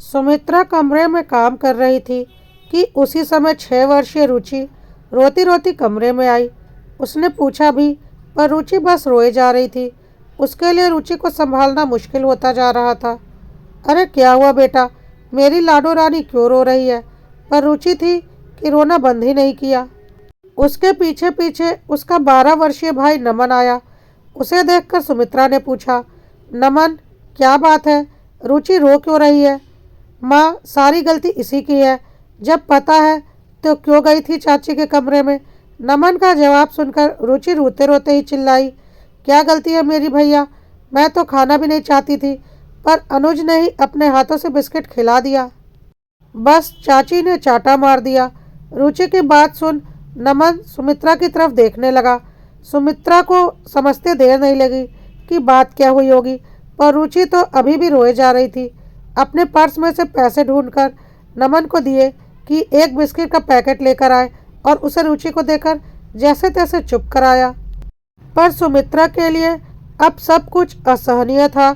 सुमित्रा कमरे में काम कर रही थी कि उसी समय 6 वर्षीय रुचि रोती रोती कमरे में आई। उसने पूछा भी, पर रुचि बस रोए जा रही थी। उसके लिए रुचि को संभालना मुश्किल होता जा रहा था। अरे क्या हुआ बेटा, मेरी लाडो रानी क्यों रो रही है? पर रुचि थी कि रोना बंद ही नहीं किया। उसके पीछे पीछे उसका 12 वर्षीय भाई नमन आया। उसे देखकर सुमित्रा ने पूछा, नमन क्या बात है, रुचि रो क्यों रही है? माँ, सारी गलती इसी की है। जब पता है तो क्यों गई थी चाची के कमरे में? नमन का जवाब सुनकर रुचि रोते रोते ही चिल्लाई, क्या गलती है मेरी भैया? मैं तो खाना भी नहीं चाहती थी, पर अनुज ने ही अपने हाथों से बिस्किट खिला दिया। बस चाची ने चाटा मार दिया। रुचि की बात सुन नमन सुमित्रा की तरफ देखने लगा। सुमित्रा को समझते देर नहीं लगी कि बात क्या हुई होगी, पर रुचि तो अभी भी रोए जा रही थी। अपने पर्स में से पैसे ढूंढकर नमन को दिए कि एक बिस्किट का पैकेट लेकर आए और उसे रुचि को देकर जैसे तैसे चुप कराया। पर सुमित्रा के लिए अब सब कुछ असहनीय था।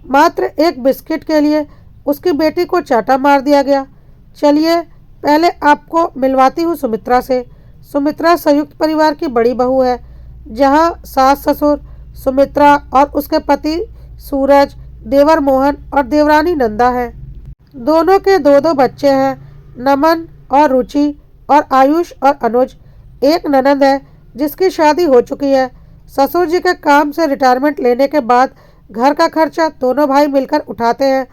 मात्र एक बिस्किट के लिए उसकी बेटी को चाटा मार दिया गया। चलिए पहले आपको मिलवाती हूँ सुमित्रा से। सुमित्रा संयुक्त परिवार की बड़ी बहू है, जहाँ सास ससुर सुमित्रा और उसके पति सूरज, देवर मोहन और देवरानी नंदा है। दोनों के दो दो बच्चे हैं, नमन और रुचि और आयुष और अनुज। एक ननद है जिसकी शादी हो चुकी है। ससुर जी के काम से रिटायरमेंट लेने के बाद घर का खर्चा दोनों भाई मिलकर उठाते हैं।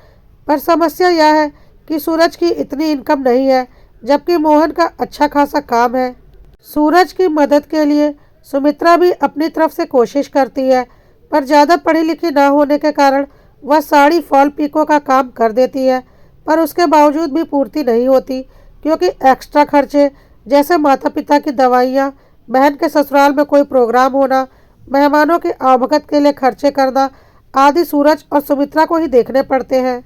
पर समस्या यह है कि सूरज की इतनी इनकम नहीं है, जबकि मोहन का अच्छा खासा काम है। सूरज की मदद के लिए सुमित्रा भी अपनी तरफ से कोशिश करती है, पर ज़्यादा पढ़ी लिखी ना होने के कारण वह साड़ी फॉल पिको का काम कर देती है। पर उसके बावजूद भी पूर्ति नहीं होती, क्योंकि एक्स्ट्रा खर्चे जैसे माता पिता की दवाइयाँ, बहन के ससुराल में कोई प्रोग्राम होना, मेहमानों के आभगत के लिए खर्चे करना आदि सूरज और सुमित्रा को ही देखने पड़ते हैं।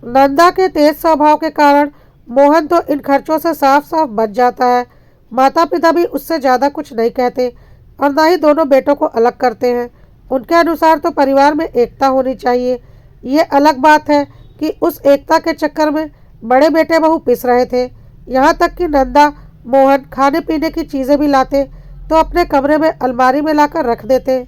नंदा के तेज स्वभाव के कारण मोहन तो इन खर्चों से साफ साफ बच जाता है। माता पिता भी उससे ज़्यादा कुछ नहीं कहते और ना ही दोनों बेटों को अलग करते हैं। उनके अनुसार तो परिवार में एकता होनी चाहिए। ये अलग बात है कि उस एकता के चक्कर में बड़े बेटे बहू पिस रहे थे। यहाँ तक कि नंदा मोहन खाने पीने की चीज़ें भी लाते तो अपने कमरे में अलमारी में लाकर रख देते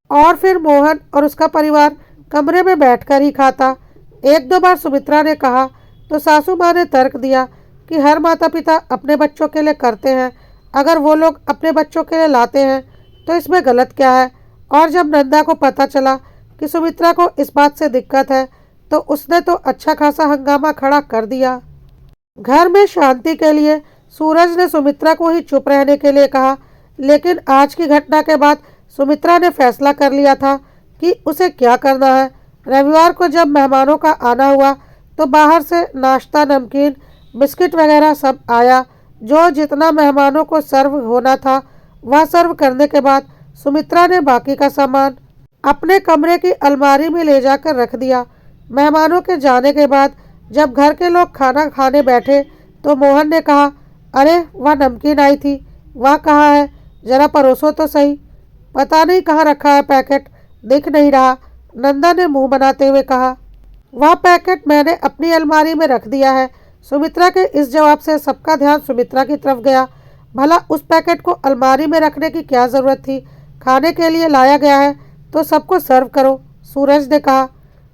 और फिर मोहन और उसका परिवार कमरे में बैठकर ही खाता। एक दो बार सुमित्रा ने कहा तो सासू माँ ने तर्क दिया कि हर माता पिता अपने बच्चों के लिए करते हैं, अगर वो लोग अपने बच्चों के लिए लाते हैं तो इसमें गलत क्या है। और जब नंदा को पता चला कि सुमित्रा को इस बात से दिक्कत है तो उसने तो अच्छा खासा हंगामा खड़ा कर दिया। घर में शांति के लिए सूरज ने सुमित्रा को ही चुप रहने के लिए कहा, लेकिन आज की घटना के बाद सुमित्रा ने फैसला कर लिया था कि उसे क्या करना है। रविवार को जब मेहमानों का आना हुआ तो बाहर से नाश्ता, नमकीन, बिस्किट वगैरह सब आया। जो जितना मेहमानों को सर्व होना था वह सर्व करने के बाद सुमित्रा ने बाकी का सामान अपने कमरे की अलमारी में ले जाकर रख दिया। मेहमानों के जाने के बाद जब घर के लोग खाना खाने बैठे तो मोहन ने कहा, अरे वह नमकीन आई थी, वह कहाँ है? ज़रा परोसो तो सही। पता नहीं कहाँ रखा है पैकेट, दिख नहीं रहा, नंदा ने मुंह बनाते हुए कहा। वह पैकेट मैंने अपनी अलमारी में रख दिया है। सुमित्रा के इस जवाब से सबका ध्यान सुमित्रा की तरफ गया। भला उस पैकेट को अलमारी में रखने की क्या ज़रूरत थी? खाने के लिए लाया गया है तो सबको सर्व करो, सूरज ने कहा।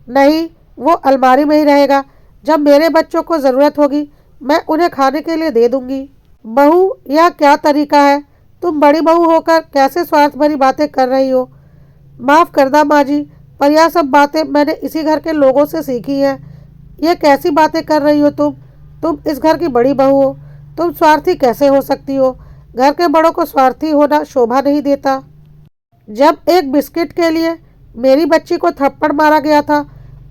नहीं, वो अलमारी में ही रहेगा। जब मेरे बच्चों को ज़रूरत होगी मैं उन्हें खाने के लिए दे दूंगी। बहू, यह क्या तरीका है? तुम बड़ी बहू होकर कैसे स्वार्थ भरी बातें कर रही हो? माफ़ करना माँ जी, पर यह सब बातें मैंने इसी घर के लोगों से सीखी हैं। ये कैसी बातें कर रही हो तुम? तुम इस घर की बड़ी बहू हो, तुम स्वार्थी कैसे हो सकती हो? घर के बड़ों को स्वार्थी होना शोभा नहीं देता। जब एक बिस्किट के लिए मेरी बच्ची को थप्पड़ मारा गया था,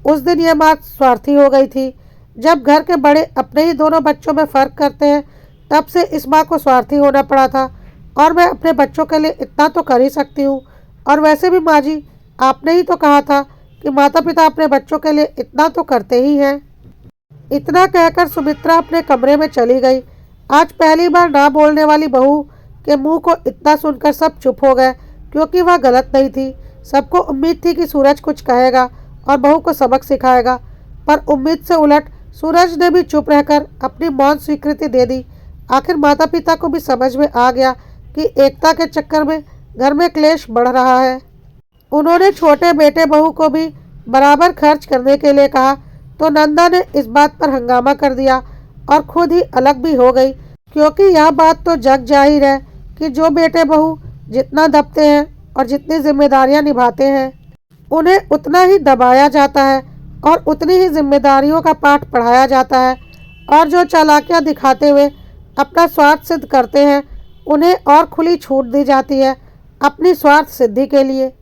उस दिन यह बात स्वार्थी हो गई थी। जब घर के बड़े अपने ही दोनों बच्चों में फ़र्क करते हैं, तब से इस माँ को स्वार्थी होना पड़ा था। और मैं अपने बच्चों के लिए इतना तो कर ही सकती हूँ। और वैसे भी माँ जी, आपने ही तो कहा था कि माता पिता अपने बच्चों के लिए इतना तो करते ही हैं। इतना कहकर सुमित्रा अपने कमरे में चली गई। आज पहली बार ना बोलने वाली बहू के मुंह को इतना सुनकर सब चुप हो गए, क्योंकि वह गलत नहीं थी। सबको उम्मीद थी कि सूरज कुछ कहेगा और बहू को सबक सिखाएगा, पर उम्मीद से उलट सूरज ने भी चुप रहकर अपनी मौन स्वीकृति दे दी। आखिर माता पिता को भी समझ में आ गया कि एकता के चक्कर में घर में क्लेश बढ़ रहा है। उन्होंने छोटे बेटे बहू को भी बराबर खर्च करने के लिए कहा तो नंदा ने इस बात पर हंगामा कर दिया और खुद ही अलग भी हो गई, क्योंकि यह बात तो जग जाहिर है कि जो बेटे बहू जितना दबते हैं और जितनी जिम्मेदारियां निभाते हैं उन्हें उतना ही दबाया जाता है और उतनी ही जिम्मेदारियों का पाठ पढ़ाया जाता है, और जो चालाकियां दिखाते हुए अपना स्वार्थ सिद्ध करते हैं उन्हें और खुली छूट दी जाती है अपनी स्वार्थ सिद्धि के लिए।